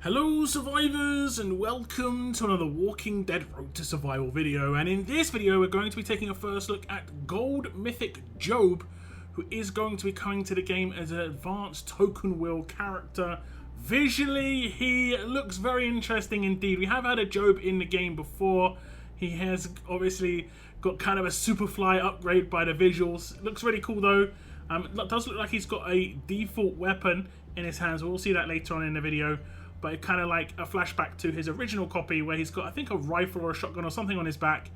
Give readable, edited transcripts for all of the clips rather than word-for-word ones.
Hello survivors and welcome to another Walking Dead Road to Survival video, and in this video we're going to be taking a first look at Gold Mythic Jobe, who is going to be coming to the game as an advanced token wheel character. Visually he looks very interesting indeed. We have had a Jobe in the game before. He has obviously got kind of a Superfly upgrade by the visuals. Looks really cool though. It does look like he's got a default weapon in his hands. We'll see that later on in the video. But it kind of like a flashback to his original copy where he's got, I think, a rifle or a shotgun or something on his back,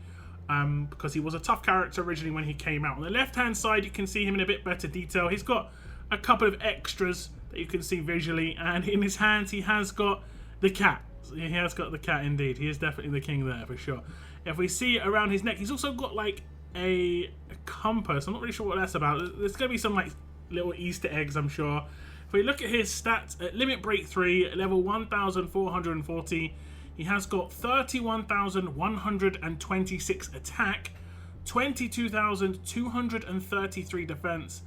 because he was a tough character originally when he came out. On the left-hand side, you can see him in a bit better detail. He's got a couple of extras that you can see visually, and in his hands, he has got the cat. He has got the cat indeed. He is definitely the king there for sure. If we see around his neck, he's also got like a compass. I'm not really sure what that's about. There's going to be some like little Easter eggs, I'm sure. If we look at his stats, at Limit Break 3, level 1,440, he has got 31,126 attack, 22,233 defense,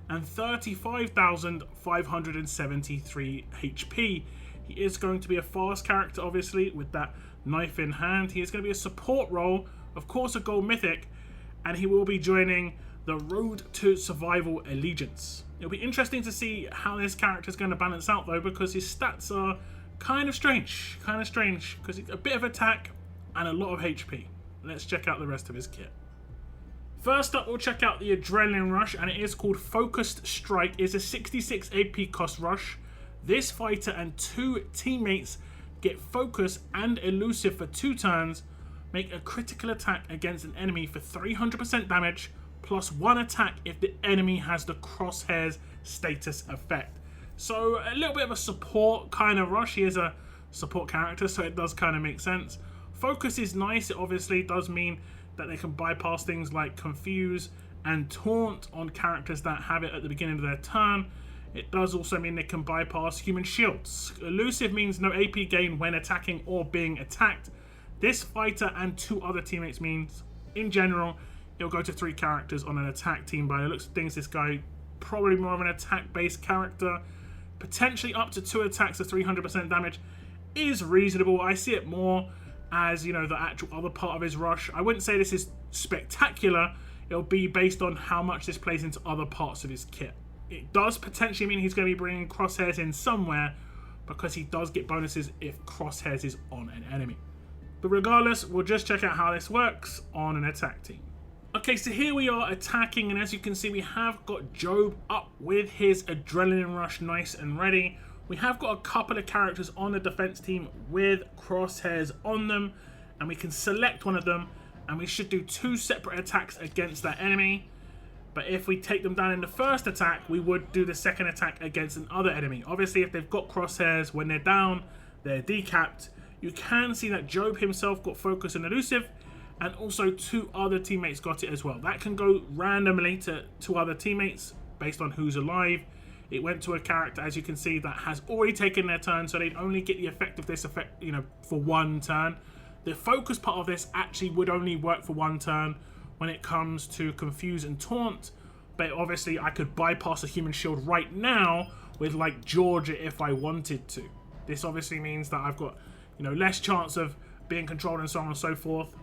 and 35,573 HP. He is going to be a fast character, obviously, with that knife in hand. He is going to be a support role, of course a Gold Mythic, and he will be joining the Road to Survival Allegiance. It'll be interesting to see how this character is going to balance out though, because his stats are kind of strange, because it's a bit of attack and a lot of HP. Let's check out the rest of his kit. First up, we'll check out the Adrenaline Rush, and it is called Focused Strike. It's a 66 AP cost rush. This fighter and 2 teammates get focus and elusive for 2 turns, make a critical attack against an enemy for 300% damage, plus 1 attack if the enemy has the crosshairs status effect. So a little bit of a support kind of rush. He is a support character, so it does kind of make sense. Focus is nice. It obviously does mean that they can bypass things like Confuse and Taunt on characters that have it at the beginning of their turn. It does also mean they can bypass human shields. Elusive means no AP gain when attacking or being attacked. This fighter and 2 other teammates means, in general, it'll go to 3 characters on an attack team. By the looks of things, this guy probably more of an attack-based character. Potentially up to 2 attacks of 300% damage is reasonable. I see it more as, you know, the actual other part of his rush. I wouldn't say this is spectacular. It'll be based on how much this plays into other parts of his kit. It does potentially mean he's going to be bringing crosshairs in somewhere, because he does get bonuses if crosshairs is on an enemy. But regardless, we'll just check out how this works on an attack team. Okay, so here we are attacking, and as you can see, we have got Jobe up with his Adrenaline Rush nice and ready. We have got a couple of characters on the defense team with crosshairs on them, and we can select one of them, and we should do 2 separate attacks against that enemy. But if we take them down in the first attack, we would do the second attack against another enemy. Obviously, if they've got crosshairs, when they're down, they're decapped. You can see that Jobe himself got focus and elusive, and also 2 other teammates got it as well. That can go randomly to 2 other teammates based on who's alive. It went to a character, as you can see, that has already taken their turn, so they'd only get the effect of this effect, you know, for 1 turn. The focus part of this actually would only work for 1 turn when it comes to Confuse and Taunt, but obviously I could bypass a human shield right now with like Georgia if I wanted to. This obviously means that I've got, you know, less chance of being controlled and so on and so forth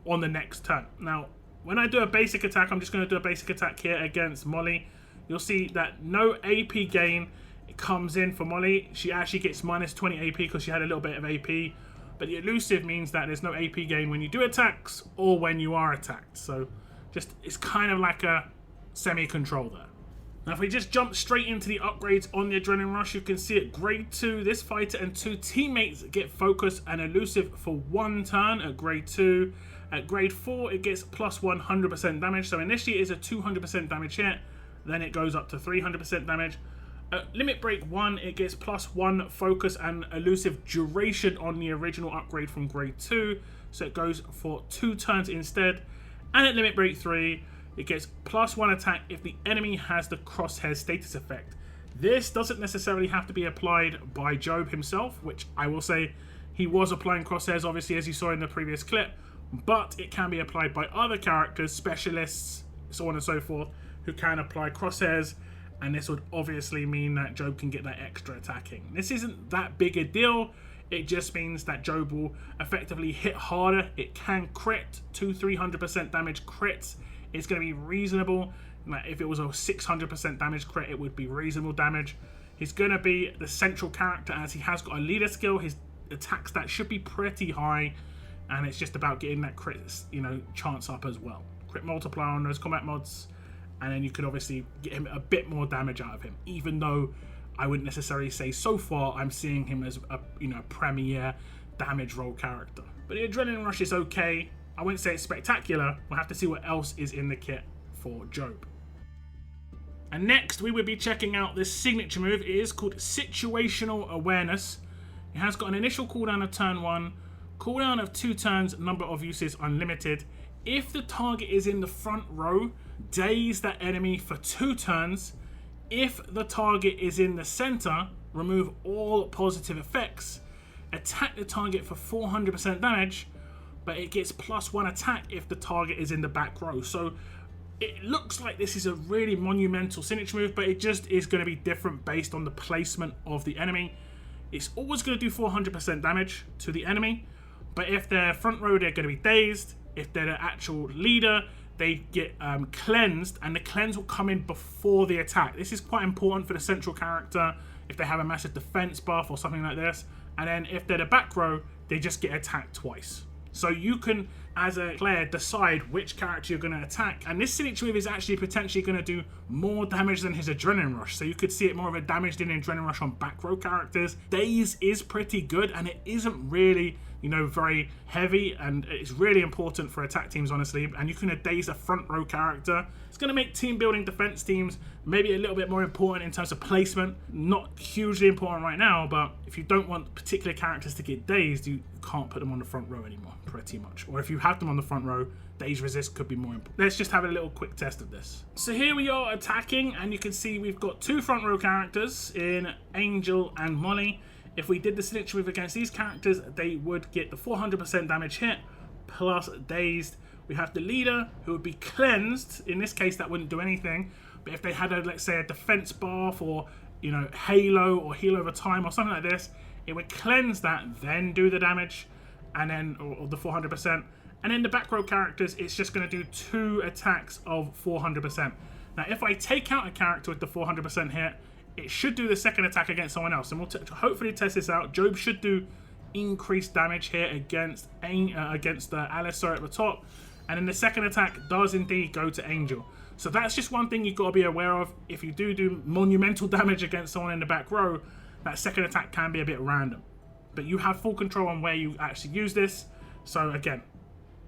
on the next turn. Now, when I do a basic attack, I'm just going to do a basic attack here against Molly. You'll see that no AP gain comes in for Molly. She actually gets minus 20 AP because she had a little bit of AP. But the elusive means that there's no AP gain when you do attacks or when you are attacked. So just, it's kind of like a semi-control there. Now if we just jump straight into the upgrades on the Adrenaline Rush, you can see at grade 2, this fighter and 2 teammates get focus and elusive for 1 turn at grade 2. At grade 4, it gets plus 100% damage. So initially it is a 200% damage hit, then it goes up to 300% damage. At Limit Break 1, it gets plus 1 focus and elusive duration on the original upgrade from grade 2. So it goes for 2 turns instead. And at Limit Break 3, it gets plus 1 attack if the enemy has the crosshair status effect. This doesn't necessarily have to be applied by Jobe himself, which I will say he was applying crosshairs, obviously, as you saw in the previous clip. But it can be applied by other characters, specialists, so on and so forth, who can apply crosshairs and this would obviously mean that Jobe can get that extra attacking. This isn't that big a deal. It just means that Jobe will effectively hit harder. It can crit 200-300% damage crits. It's going to be reasonable. Like if it was a 600% damage crit, it would be reasonable damage. He's going to be the central character as he has got a leader skill. His attack stat should be pretty high, and it's just about getting that crit, chance up as well. Crit multiplier on those combat mods, and then you could obviously get him a bit more damage out of him, even though I wouldn't necessarily say so far I'm seeing him as a premier damage roll character. But the Adrenaline Rush is okay. I wouldn't say it's spectacular. We'll have to see what else is in the kit for Jobe. And next we will be checking out this signature move. It is called Situational Awareness. It has got an initial cooldown of turn 1, cooldown of 2 turns, number of uses unlimited. If the target is in the front row, daze that enemy for 2 turns. If the target is in the center, remove all positive effects. Attack the target for 400% damage, but it gets +1 attack if the target is in the back row. So it looks like this is a really monumental signature move, but it just is going to be different based on the placement of the enemy. It's always going to do 400% damage to the enemy, but if they're front row, they're going to be dazed. If they're the actual leader, they get cleansed, and the cleanse will come in before the attack. This is quite important for the central character if they have a massive defense buff or something like this. And then if they're the back row, they just get attacked twice. So you can, as a player, decide which character you're going to attack. And this signature move is actually potentially going to do more damage than his Adrenaline Rush. So you could see it more of a damage than Adrenaline Rush on back row characters. Daze is pretty good, and it isn't really, very heavy, and it's really important for attack teams, honestly. And you can daze a front row character. It's going to make team building defense teams maybe a little bit more important in terms of placement. Not hugely important right now, but if you don't want particular characters to get dazed, you can't put them on the front row anymore, pretty much. Or if you have them on the front row, daze resist could be more important. Let's just have a little quick test of this. So here we are attacking, and you can see we've got 2 front row characters in Angel and Molly. If we did the signature move against these characters, they would get the 400% damage hit plus dazed. We have the leader who would be cleansed. In this case, that wouldn't do anything. But if they had let's say a defense buff or Halo or heal over time or something like this, it would cleanse that, then do the damage, and then or the 400%. And then the back row characters, it's just going to do 2 attacks of 400%. Now, if I take out a character with the 400% hit, it should do the second attack against someone else, and we'll hopefully test this out. Jobe should do increased damage here against Alistair at the top, and then the second attack does indeed go to Angel. So that's just one thing you've got to be aware of. If you do monumental damage against someone in the back row, that second attack can be a bit random, but you have full control on where you actually use this. So again,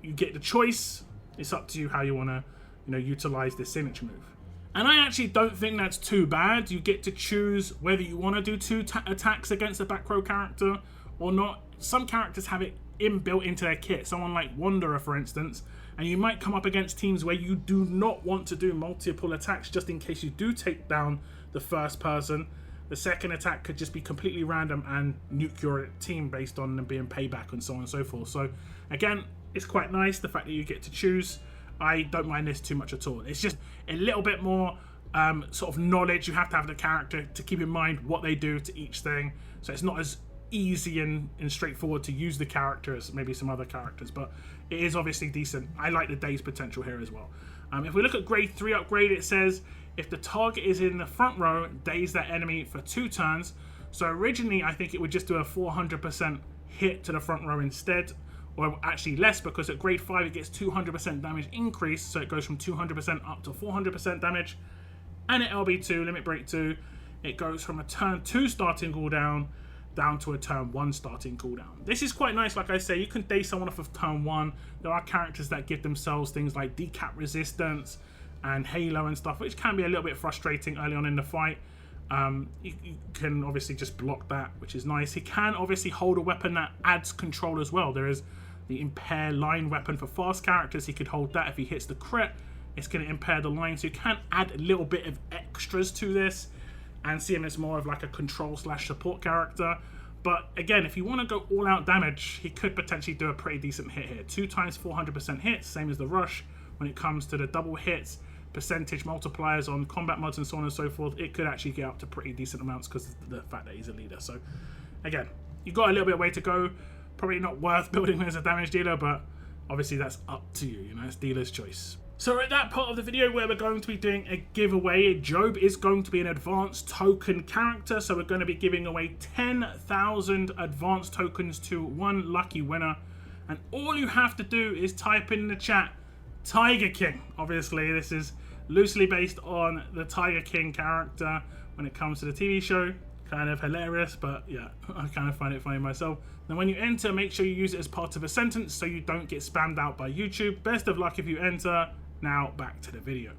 you get the choice. It's up to you how you want to utilize this signature move. And I actually don't think that's too bad. You get to choose whether you want to do 2 attacks against a back row character or not. Some characters have it inbuilt into their kit. Someone like Wanderer, for instance. And you might come up against teams where you do not want to do multiple attacks just in case you do take down the first person. The second attack could just be completely random and nuke your team based on them being payback and so on and so forth. So again, it's quite nice the fact that you get to choose. I don't mind this too much at all. It's just a little bit more sort of knowledge. You have to have the character to keep in mind what they do to each thing. So it's not as easy and straightforward to use the character as maybe some other characters. But it is obviously decent. I like the daze potential here as well. If we look at grade 3 upgrade, it says if the target is in the front row, daze that enemy for 2 turns. So originally, I think it would just do a 400% hit to the front row instead. Or actually less, because at grade 5 it gets 200% damage increase, so it goes from 200% up to 400% damage. And at LB2, Limit Break 2, it goes from a turn 2 starting cooldown down to a turn 1 starting cooldown. This is quite nice. Like I say, you can daze someone off of turn 1. There are characters that give themselves things like decap resistance and Halo and stuff, which can be a little bit frustrating early on in the fight. You can obviously just block that, which is nice. He can obviously hold a weapon that adds control as well. There is the impair line weapon for fast characters. He could hold that. If he hits the crit, it's going to impair the line. So you can add a little bit of extras to this and see him as more of like a control / support character. But again, if you want to go all out damage, he could potentially do a pretty decent hit here. 2 times 400% hits, same as the rush. When it comes to the double hits, percentage multipliers on combat mods and so on and so forth, it could actually get up to pretty decent amounts because of the fact that he's a leader. So again, you've got a little bit of way to go. Probably not worth building him as a damage dealer, but obviously that's up to you, you know, it's dealer's choice. So we're at that part of the video where we're going to be doing a giveaway. Jobe is going to be an advanced token character, so we're going to be giving away 10,000 advanced tokens to one lucky winner. And all you have to do is type in the chat, Tiger King. Obviously, this is loosely based on the Tiger King character when it comes to the TV show. Kind of hilarious, but yeah, I kind of find it funny myself. Now when you enter, make sure you use it as part of a sentence so you don't get spammed out by YouTube. Best of luck if you enter. Now back to the video.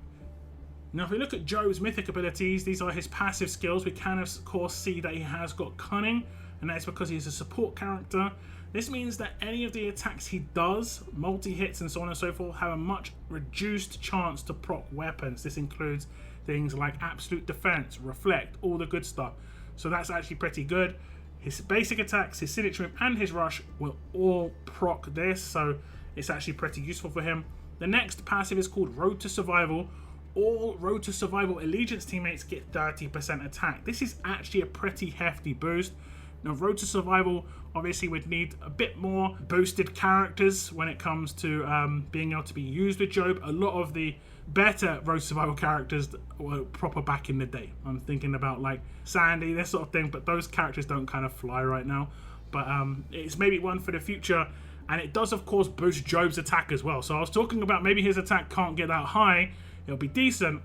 Now if we look at Jobe's mythic abilities, these are his passive skills. We can of course see that he has got cunning, and that is because he's a support character. This means that any of the attacks he does, multi-hits and so on and so forth, have a much reduced chance to proc weapons. This includes things like absolute defense, reflect, all the good stuff. So that's actually pretty good. His basic attacks, his signature move, and his rush will all proc this, so it's actually pretty useful for him. The next passive is called Road to Survival. All Road to Survival Allegiance teammates get 30% attack. This is actually a pretty hefty boost. Now, Road to Survival obviously would need a bit more boosted characters when it comes to being able to be used with Jobe. A lot of the better Road to Survival characters were proper back in the day. I'm thinking about like Sandy, this sort of thing, but those characters don't kind of fly right now. But it's maybe one for the future. And it does, of course, boost Jobe's attack as well. So I was talking about maybe his attack can't get that high. It'll be decent.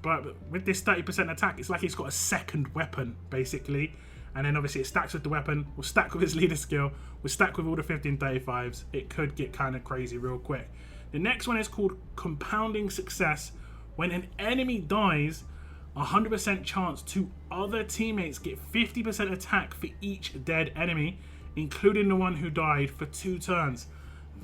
But with this 30% attack, it's like he's got a second weapon, basically. And then obviously it stacks with the weapon. We'll stack with his leader skill. We'll stack with all the 1535s. It could get kind of crazy real quick. The next one is called Compounding Success. When an enemy dies, 100% chance two other teammates get 50% attack for each dead enemy, including the one who died, for 2 turns.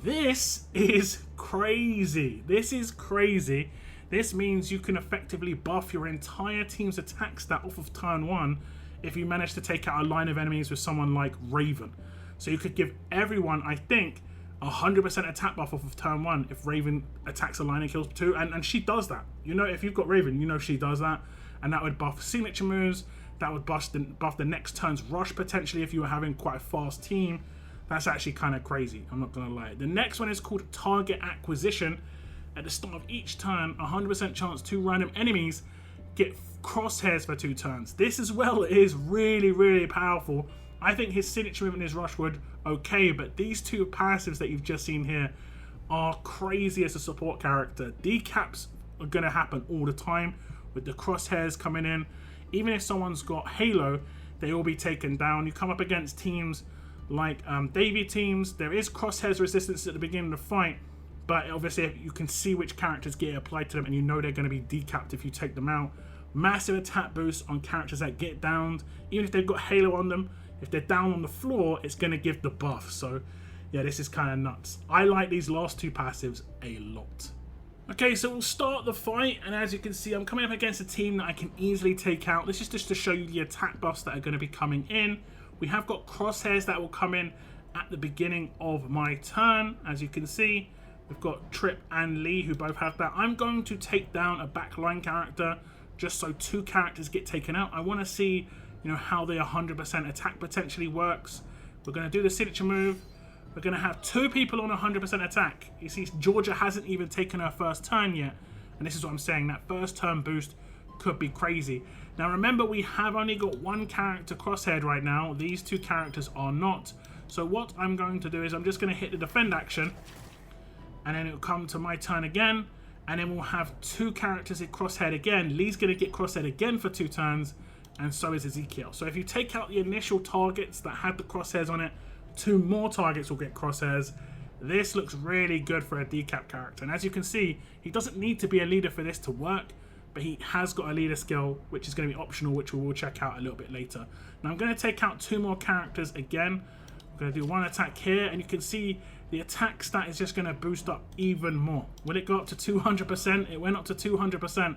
This is crazy. This is crazy. This means you can effectively buff your entire team's attack stat off of turn 1 if you manage to take out a line of enemies with someone like Raven. So you could give everyone, I think, 100% attack buff off of turn 1 if Raven attacks a line and kills 2. And she does that. You know, if you've got Raven, you know she does that. And that would buff signature moves. That would buff the next turn's rush potentially if you were having quite a fast team. That's actually kind of crazy, I'm not going to lie. The next one is called Target Acquisition. At the start of each turn, 100% chance 2 random enemies get crosshairs for 2 turns. This as well is really, really powerful. I think his signature move and his rush would okay, but these 2 passives that you've just seen here are crazy as a support character. Decaps are going to happen all the time with the crosshairs coming in. Even if someone's got Halo, they will be taken down. You come up against teams like Davy teams, there is crosshairs resistance at the beginning of the fight, but obviously you can see which characters get applied to them and you know they're going to be decapped if you take them out. Massive attack boost on characters that get downed. Even if they've got Halo on them, if they're down on the floor, it's going to give the buff. So yeah, this is kind of nuts. I like these last 2 passives a lot. Okay, so we'll start the fight, and as you can see, I'm coming up against a team that I can easily take out. This is just to show you the attack buffs that are going to be coming in. We have got crosshairs that will come in at the beginning of my turn. As you can see, we've got Trip and Lee who both have that. I'm going to take down a backline character just so 2 characters get taken out. I want to see, you know, how the 100% attack potentially works. We're going to do the signature move. We're going to have 2 people on 100% attack. You see, Georgia hasn't even taken her first turn yet. And this is what I'm saying. That first turn boost could be crazy. Now, remember, we have only got 1 character crosshaired right now. These 2 characters are not. So what I'm going to do is I'm just going to hit the defend action. And then it'll come to my turn again. And then we'll have 2 characters at crosshaired again. Lee's going to get crosshaired again for 2 turns. And so is Ezekiel. So if you take out the initial targets that had the crosshairs on it, 2 more targets will get crosshairs. This looks really good for a decap character. And as you can see, he doesn't need to be a leader for this to work, but he has got a leader skill, which is going to be optional, which we will check out a little bit later. Now I'm going to take out 2 more characters again. I'm going to do 1 attack here, and you can see the attack stat is just going to boost up even more. Will it go up to 200%? It went up to 200%.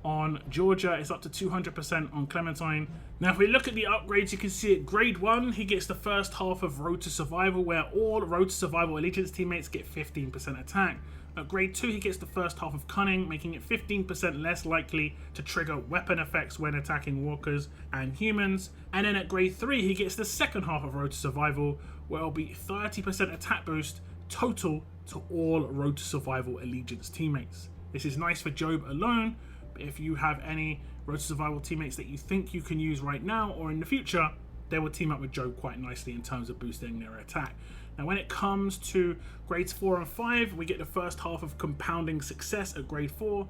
On Georgia, it's up to 200% on Clementine. Now, if we look at the upgrades, you can see at grade 1, he gets the first half of Road to Survival, where all Road to Survival Allegiance teammates get 15% attack. At grade 2, he gets the first half of Cunning, making it 15% less likely to trigger weapon effects when attacking walkers and humans. And then at grade 3, he gets the second half of Road to Survival, where it'll be 30% attack boost total to all Road to Survival Allegiance teammates. This is nice for Jobe alone, but if you have any Road to Survival teammates that you think you can use right now or in the future, they will team up with Jobe quite nicely in terms of boosting their attack. Now when it comes to grades 4 and 5, we get the first half of Compounding Success at grade 4,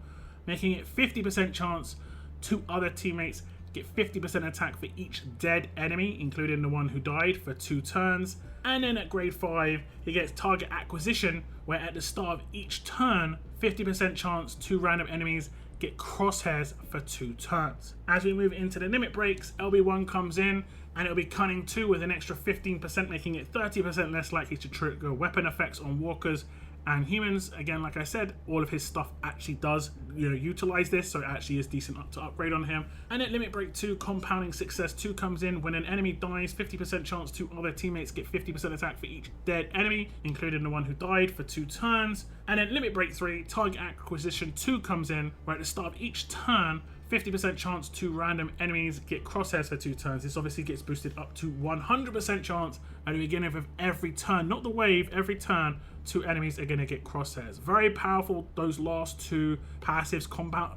making it 50% chance two other teammates get 50% attack for each dead enemy, including the one who died, for 2 turns. And then at grade 5, he gets Target Acquisition, where at the start of each turn, 50% chance 2 random enemies get crosshairs for 2 turns. As we move into the limit breaks, LB1 comes in, and it'll be Cunning 2 with an extra 15%, making it 30% less likely to trigger weapon effects on walkers and humans. Again, like I said, all of his stuff actually does utilize this, so it actually is decent up to upgrade on him. And at Limit Break 2, Compounding Success 2 comes in. When an enemy dies, 50% chance 2 other teammates get 50% attack for each dead enemy, including the one who died, for 2 turns. And at Limit Break 3, Target Acquisition 2 comes in, where at the start of each turn, 50% chance 2 random enemies get crosshairs for 2 turns. This obviously gets boosted up to 100% chance at the beginning of every turn, not the wave, every turn 2 enemies are going to get crosshairs. Very powerful, those last 2 passives,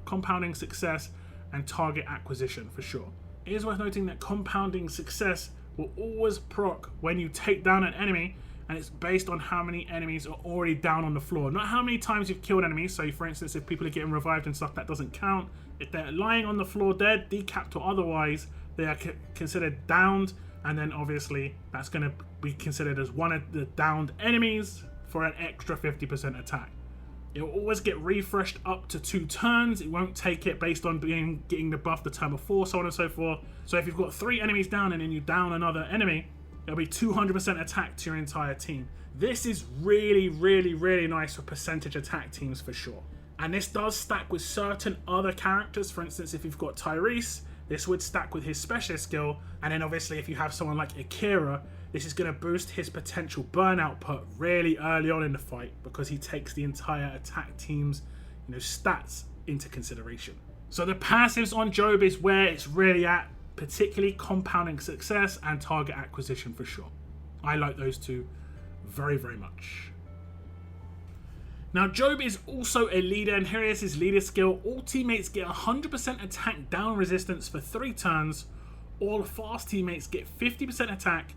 Compounding Success and Target Acquisition for sure. It is worth noting that Compounding Success will always proc when you take down an enemy, and it's based on how many enemies are already down on the floor, not how many times you've killed enemies. So for instance, if people are getting revived and stuff, that doesn't count. If they're lying on the floor dead, decapped or otherwise, they are considered downed, and then obviously that's going to be considered as one of the downed enemies for an extra 50% attack. It will always get refreshed up to 2 turns. It won't take it based on getting the buff the turn before, so on and so forth. So if you've got 3 enemies down and then you down another enemy, it'll be 200% attack to your entire team. This is really, really, really nice for percentage attack teams for sure. And this does stack with certain other characters. For instance, if you've got Tyrese, this would stack with his specialist skill. And then obviously if you have someone like Akira, this is going to boost his potential burn output really early on in the fight, because he takes the entire attack team's stats into consideration. So the passives on Jobe is where it's really at, particularly Compounding Success and Target Acquisition for sure. I like those 2 very, very much. Now Jobe is also a leader, and here is his leader skill. All teammates get 100% attack down resistance for 3 turns. All fast teammates get 50% attack.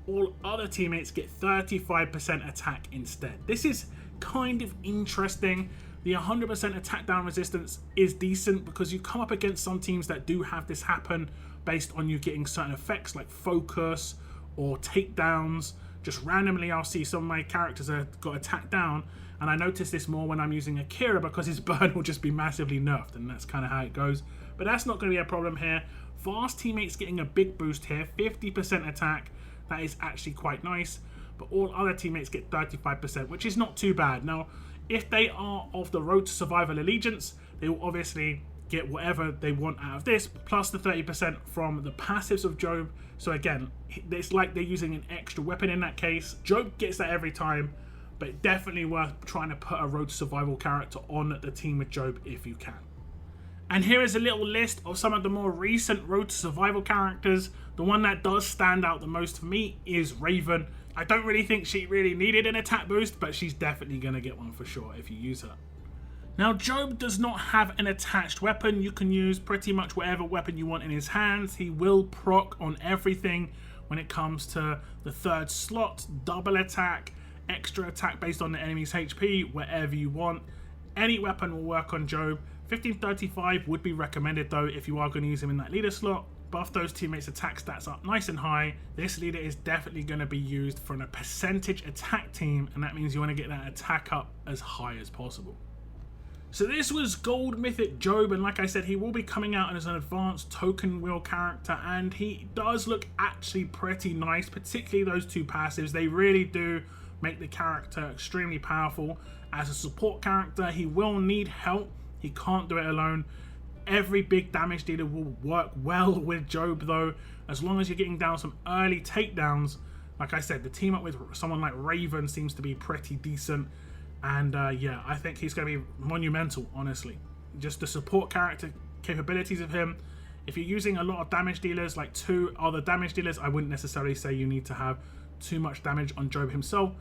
All other teammates get 35% attack instead. This is kind of interesting. The 100% attack down resistance is decent because you come up against some teams that do have this happen based on you getting certain effects like focus or takedowns. Just randomly I'll see some of my characters that got attacked down, and I notice this more when I'm using Akira because his burn will just be massively nerfed, and that's kind of how it goes. But that's not going to be a problem here. Fast teammates getting a big boost here, 50% attack. That is actually quite nice. But all other teammates get 35%, which is not too bad. Now, if they are of the Road to Survival Allegiance, they will obviously get whatever they want out of this, plus the 30% from the passives of Jobe. So again, it's like they're using an extra weapon in that case. Jobe gets that every time, but definitely worth trying to put a Road to Survival character on the team with Jobe if you can. And here is a little list of some of the more recent Road to Survival characters. The one that does stand out the most for me is Raven. I don't really think she really needed an attack boost, but she's definitely going to get one for sure if you use her. Now Jobe does not have an attached weapon. You can use pretty much whatever weapon you want in his hands. He will proc on everything when it comes to the 3rd slot, double attack, extra attack based on the enemy's HP, whatever you want. Any weapon will work on Jobe. 1535 would be recommended though if you are going to use him in that leader slot. Buff those teammates' attack stats up nice and high. This leader is definitely going to be used for a percentage attack team, and that means you want to get that attack up as high as possible. So this was Gold Mythic Jobe, and like I said, he will be coming out as an advanced token wheel character, and he does look actually pretty nice, particularly those 2 passives. They really do make the character extremely powerful. As a support character, he will need help. He can't do it alone. Every big damage dealer will work well with Jobe though, as long as you're getting down some early takedowns. Like I said, the team up with someone like Raven seems to be pretty decent. And yeah, I think he's going to be monumental, honestly. Just the support character capabilities of him. If you're using a lot of damage dealers, like 2 other damage dealers, I wouldn't necessarily say you need to have too much damage on Jobe himself,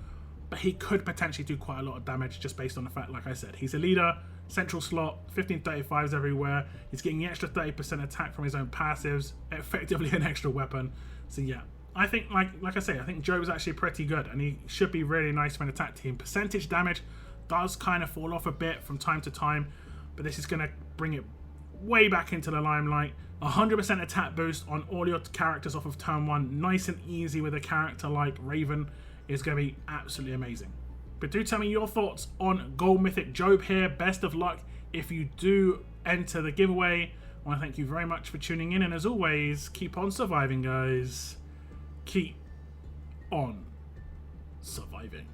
but he could potentially do quite a lot of damage just based on the fact, like I said, he's a leader, central slot, 1535s everywhere, he's getting the extra 30% attack from his own passives, effectively an extra weapon. So yeah, I think, like I say, I think Jobe's actually pretty good, and he should be really nice for an attack team. Percentage damage does kind of fall off a bit from time to time, but this is going to bring it way back into the limelight. 100% attack boost on all your characters off of turn 1, nice and easy with a character like Raven, is going to be absolutely amazing. But do tell me your thoughts on Gold Mythic Jobe here. Best of luck if you do enter the giveaway. I want to thank you very much for tuning in, and as always, keep on surviving, guys. Keep on surviving.